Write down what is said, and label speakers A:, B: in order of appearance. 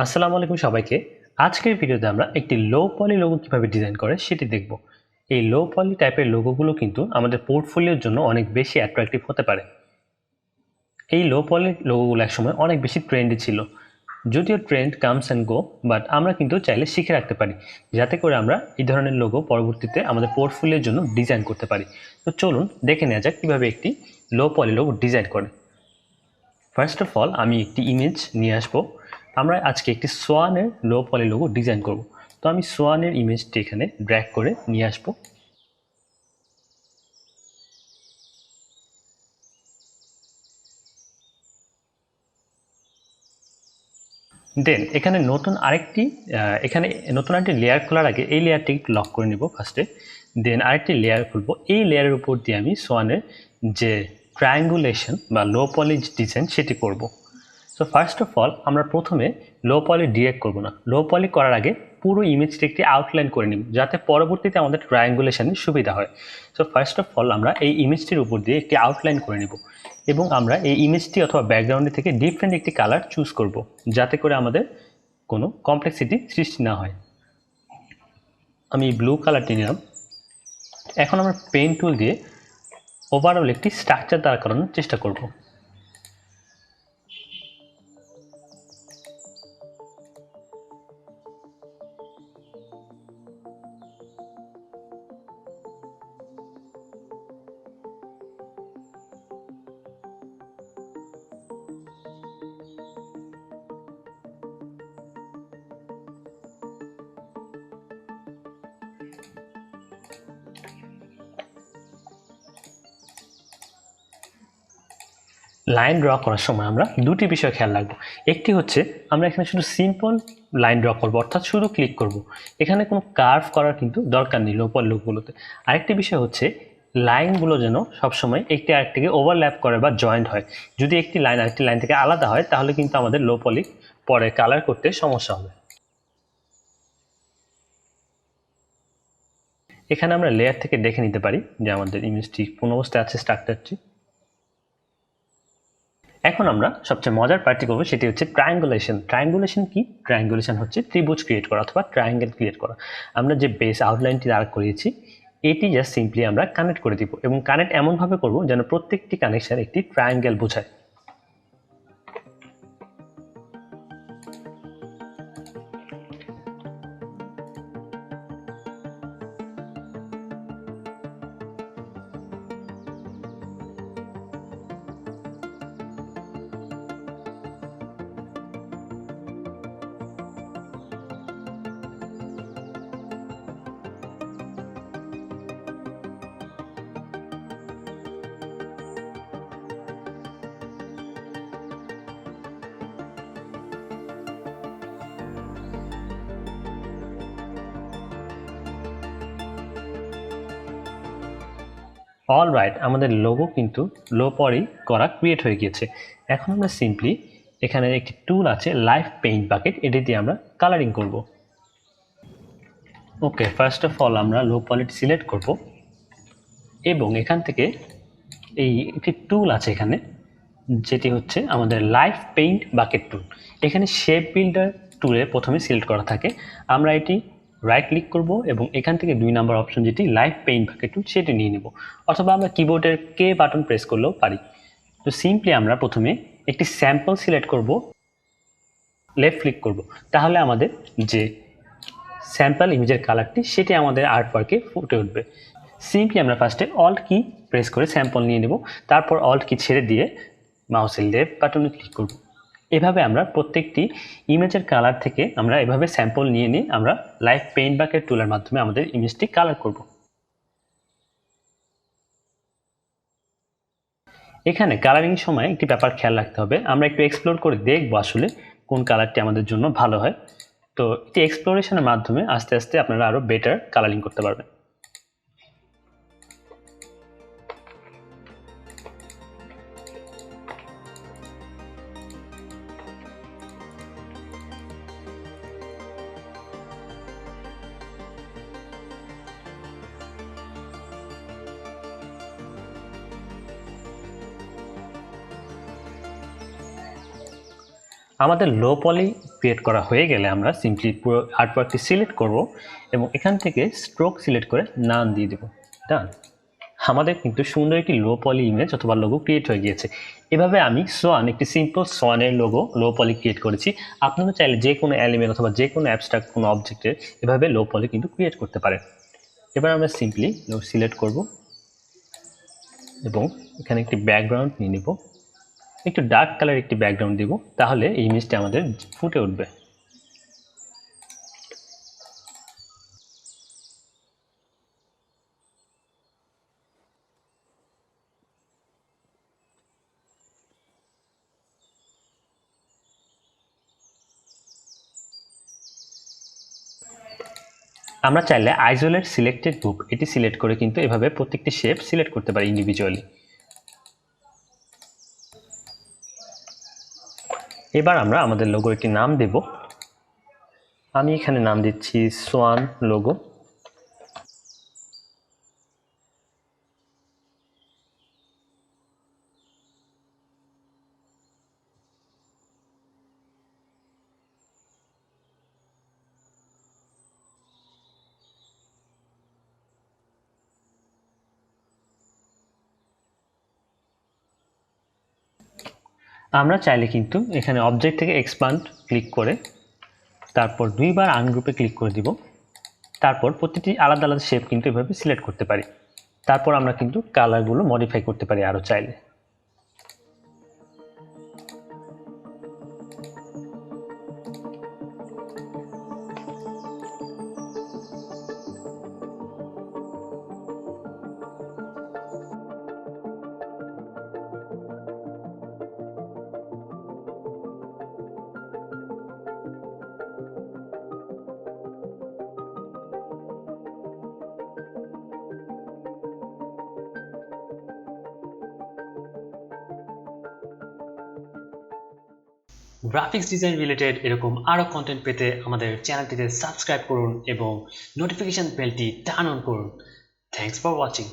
A: আসসালামু আলাইকুম সবাইকে। আজকের ভিডিওতে আমরা একটি লো পলি লোগো কিভাবে ডিজাইন করে সেটি দেখব। এই লো পলি টাইপের লোগোগুলো কিন্তু আমাদের পোর্টফোলিওর জন্য অনেক বেশি অ্যাট্রাকটিভ হতে পারে। এই লো পলি লোগোগুলো একসময় অনেক বেশি ট্রেন্ডি ছিল। যদিও trend comes and go, but আমরা কিন্তু চাইলে শিখে রাখতে পারি যাতে করে আমরা এই ধরনের লোগো পরবর্তীতে আমাদের পোর্টফোলিওর জন্য ডিজাইন করতে পারি। তো চলুন দেখে নেওয়া যাক কীভাবে একটি লো পলি লোগো ডিজাইন করে। ফার্স্ট অফ অল আমি একটি ইমেজ নিয়ে আসবো। আমরা আজকে একটি সোয়ানের লো পলি লোগো ডিজাইন করব। তো আমি সোয়ানের ইমেজটি এখানে ড্র্যাগ করে নিয়ে আসবো। দেন এখানে নতুন আরেকটি লেয়ার খোলার আগে এই লেয়ারটি একটু লক করে নিব ফার্স্টে। দেন আরেকটি লেয়ার খুলবো। এই লেয়ারের উপর দিয়ে আমি সোয়ানের যে ট্রায়াঙ্গুলেশন বা লো পলি ডিজাইন সেটি করব। সো ফার্স্ট অফ অল আমরা প্রথমে লো পলি ডিরেক্ট করব না। লো পলি করার আগে পুরো ইমেজটি একটি আউটলাইন করে নিব যাতে পরবর্তীতে আমাদের ট্রায়াঙ্গুলেশনের সুবিধা হয়। সো ফার্স্ট অফ অল আমরা এই ইমেজটির উপর দিয়ে একটি আউটলাইন করে নিব এবং আমরা এই ইমেজটি অথবা ব্যাকগ্রাউন্ডে থেকে ডিফারেন্ট একটি কালার চুজ করব যাতে করে আমাদের কোনো কমপ্লেক্সিটি সৃষ্টি না হয়। আমি ব্লু কালারটি নিলাম। এখন আমরা পেন টুল দিয়ে ওভারঅল একটি স্ট্রাকচার দাঁড় করানোর চেষ্টা করব। লাইন ড্র করার সময় আমরা দুটি বিষয় খেয়াল রাখবো। একটি হচ্ছে আমরা এখানে শুধু সিম্পল লাইন ড্র করবো, অর্থাৎ শুধু ক্লিক করব। এখানে কোনো কার্ভ করার কিন্তু দরকার নেই লোপর লুকগুলোতে। আরেকটি বিষয় হচ্ছে লাইনগুলো যেন সবসময় একটি আরেকটিকে ওভারল্যাপ করে বা জয়েন্ট হয়। যদি একটি লাইন আরেকটি লাইন থেকে আলাদা হয় তাহলে কিন্তু আমাদের লো পলি পরে কালার করতে সমস্যা হবে। এখানে আমরা লেয়ার থেকে দেখে নিতে পারি যে আমাদের ইমেজটি কোন অবস্থায় আছে স্ট্রাকচারটি। এখন আমরা সবচেয়ে মজার পার্টটি করবো, সেটি হচ্ছে ট্রায়াঙ্গুলেশন। ট্রায়াঙ্গুলেশন কি? ট্রায়াঙ্গুলেশন হচ্ছে ত্রিভুজ ক্রিয়েট করা অথবা ট্রায়াঙ্গেল ক্রিয়েট করা। আমরা যে বেস আউটলাইনটি দাঁড় করিয়েছি এটি জাস্ট সিম্পলি আমরা কানেক্ট করে দিব এবং কানেক্ট এমনভাবে করব যেন প্রত্যেকটি কানেকশন একটি ট্রায়াঙ্গেল বোঝায়। অলরাইট, আমাদের লোগো কিন্তু লো পলি করা ক্রিয়েট হয়ে গিয়েছে। এখন আমরা সিম্পলি এখানে একটি টুল আছে লাইভ পেইন্ট বাকেট, এটি দিয়ে আমরা কালারিং করব। ওকে, ফার্স্ট অফ অল আমরা লো পলিটি সিলেক্ট করব এবং এখান থেকে এই একটি টুল আছে এখানে যেটি হচ্ছে আমাদের লাইভ পেইন্ট বাকেট টুল। এখানে শেপ বিল্ডার টুলে প্রথমে সিলেক্ট করা থাকে। আমরা এটি রাইট ক্লিক করব এবং এখান থেকে 2 নম্বর অপশন যেটি লাইভ পেইন্ট বাকেট টুল সেটি নিয়ে নেব, অথবা আমরা কিবোর্ডের কে বাটন প্রেস করলেও পারি। তো সিম্পলি আমরা প্রথমে একটি স্যাম্পল সিলেক্ট করব, লেফট ক্লিক করব, তাহলে আমাদের যে স্যাম্পল ইমেজের কালারটি সেটি আমাদের আর্টওয়ার্কে ফুটে উঠবে। সিম্পলি আমরা ফার্স্টে অল্ট কি প্রেস করে স্যাম্পল নিয়ে নেব, তারপর অল্ট কি ছেড়ে দিয়ে মাউসের লেফট বাটনে ক্লিক করব। এভাবে আমরা প্রত্যেকটি ইমেজের কালার থেকে আমরা এভাবে স্যাম্পল নিয়ে নিয়ে আমরা লাইভ পেইন্ট বাকেট টুলের মাধ্যমে আমাদের ইমেজটি কালার করব। এখানে কালারিং সময় একটি ব্যাপার খেয়াল রাখতে হবে, আমরা একটু এক্সপ্লোর করে দেখব আসলে কোন কালারটি আমাদের জন্য ভালো হয়। তো এটি এক্সপ্লোরেশনের মাধ্যমে আস্তে আস্তে আপনারা আরো বেটার কালারিং করতে পারবেন। আমাদের লো পলি ক্রিয়েট করা হয়ে গেলে আমরা সিম্পলি পুরো আর্টওয়ার্কটি সিলেক্ট করব এবং এখান থেকে স্ট্রোক সিলেক্ট করে নাম দিয়ে দেব। ডান। আমাদের কিন্তু সুন্দর একটি লো পলি ইমেজ অথবা লোগো ক্রিয়েট হয়ে গিয়েছে। এভাবে আমি সোয়ান একটি সিম্পল সোয়ানের লোগো লো পলি ক্রিয়েট করেছি। আপনারা চাইলে যে কোনো এলিমেন্ট অথবা যে কোনো অ্যাবস্ট্রাক্ট কোনো অবজেক্টের এভাবে লো পলি কিন্তু ক্রিয়েট করতে পারেন। এবার আমরা সিম্পলি সিলেক্ট করব এবং এখানে একটি ব্যাকগ্রাউন্ড নিয়ে নেব, একটু ডার্ক কালার একটি ব্যাকগ্রাউন্ড দিব, তাহলে এই ইমেজটা আমাদের ফুটে উঠবে। আমরা চাইলে আইসোলেট সিলেক্টেড গ্রুপ এটি সিলেক্ট করে কিন্তু এভাবে প্রত্যেকটি শেপ সিলেক্ট করতে পারি ইন্ডিভিজুয়ালি। এবার আমরা আমাদের লোগোর একটি নাম দেব। আমি এখানে নাম দিচ্ছি সোয়ান লোগো। আমরা চাইলে কিন্তু এখানে অবজেক্ট থেকে এক্সপান্ড ক্লিক করে তারপর দুইবার আনগ্রুপে ক্লিক করে দিব, তারপর প্রতিটি আলাদা আলাদা শেপ কিন্তু এভাবে সিলেক্ট করতে পারি। তারপর আমরা কিন্তু কালারগুলো মডিফাই করতে পারি আরও চাইলে। গ্রাফিক্স ডিজাইন রিলেটেড এরকম আরও কন্টেন্ট পেতে আমাদের চ্যানেলটিতে সাবস্ক্রাইব করুন এবং নোটিফিকেশন বেলটি টার্ন অন করুন। Thanks for watching.